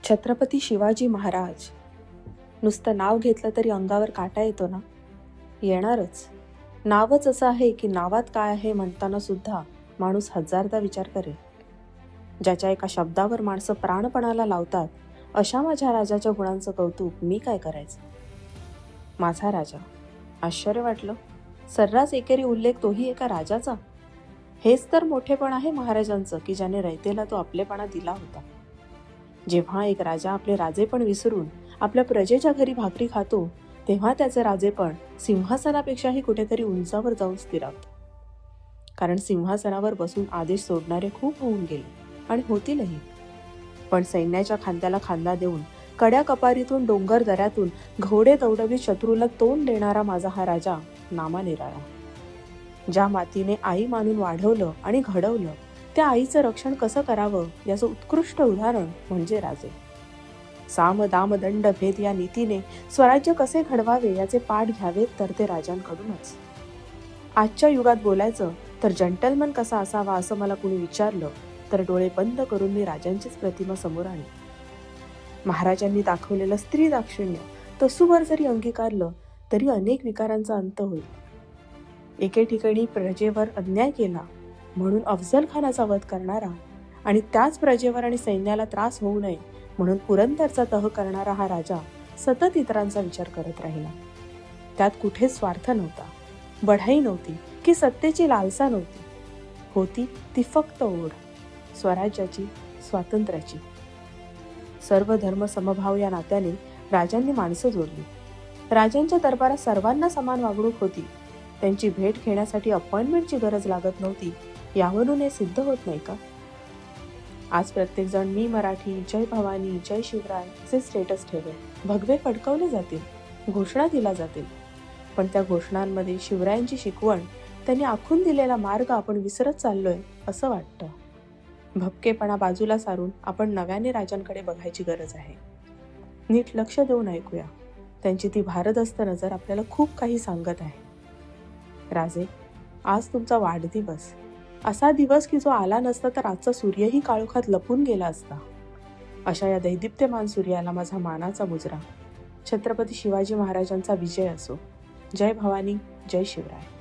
छत्रपती शिवाजी महाराज. नुसतं नाव घेतलं तरी अंगावर काटा येतो ना? येणारच. नावच असं आहे की नावात काय आहे म्हणताना सुद्धा माणूस हजारदा विचार करेल. ज्याच्या एका शब्दावर माणसं प्राणपणाला लावतात, अशा माझ्या राजाच्या गुणांचं कौतुक मी काय करायचं? माझा राजा. आश्चर्य वाटलं. सर्रास एकेरी उल्लेख, तोही एका राजाचा. हेच तर मोठेपण आहे महाराजांचं, की ज्याने रयतेला तो आपलेपणा दिला होता. जेव्हा एक राजा आपले राजेपण विसरून आपल्या प्रजेच्या घरी भाकरी खातो, तेव्हा त्याचे राजेपण सिंहासनापेक्षाही कुठेतरी उंचावर जाऊन स्थिरावतं. कारण सिंहासनावर बसून आदेश सोडणारे खूप होऊन गेले आणि होतीलही. पण सैन्याच्या खांद्याला खांदा देऊन, कड्या कपारीतून, डोंगर दऱ्यातून घोडे दौडवीत शत्रूला तोंड देणारा माझा हा राजा नामानिराळा. ज्या मातीने आई मानून वाढवलं आणि घडवलं, त्या आईचं रक्षण कसं करावं याचं उत्कृष्ट उदाहरण म्हणजे राजे. साम दाम दंड भेद या नीतीने स्वराज्य कसे घडवावे याचे पाठ घ्यावेत तर ते राजांकडूनच. आजच्या युगात बोलायचं तर जंटलमन कसा असावा असं मला कुणी विचारलं तर डोळे बंद करून मी राजांचीच प्रतिमा समोर आणली. महाराजांनी दाखवलेलं स्त्री दाक्षिण्य तसूभर जरी अंगीकारलं तरी अनेक विकारांचा अंत होईल. एके ठिकाणी प्रजेवर अन्याय केला म्हणून अफजल खानाचा वध करणारा आणि त्याच प्रजेवर आणि सैन्याला त्रास होऊ नये म्हणून पुरंदरचा तह करणारा हा राजा सतत इतरांचा विचार करत राहिला. त्यात कुठेच स्वार्थ नव्हता, बढाई नव्हती की सत्तेची लालसा नव्हती. होती ती फक्त ओढ स्वराज्याची, स्वातंत्र्याची. सर्व धर्म समभाव या नात्याने राजांनी माणसं जोडली. राजांच्या दरबारात सर्वांना समान वागणूक होती. त्यांची भेट घेण्यासाठी अपॉइंटमेंटची गरज लागत नव्हती. यावरून हे सिद्ध होत नाही का? आज प्रत्येक जण मी मराठी, जय भवानी, जय शिवराय असे स्टेटस ठेवेल. भगवे फडकवले जातील, घोषणा दिल्या जातील. पण त्या घोषणांमध्ये शिवरायांची शिकवण, त्यांनी आखून दिलेला मार्ग आपण विसरत चाललोय असं वाटतं. भपकेपणा बाजूला सारून आपण नव्याने राजांकडे बघायची गरज आहे. नीट लक्ष देऊन ऐकूया. त्यांची ती भारदस्त नजर आपल्याला खूप काही सांगत आहे. राजे, आज तुमचा वाढदिवस. असा दिवस की जो आला नसता तर आजचा सूर्यही काळोखात लपून गेला असता. अशा या दैदिप्यमान सूर्याला माझा मानाचा मुजरा. छत्रपती शिवाजी महाराजांचा विजय असो. जय भवानी, जय शिवराय.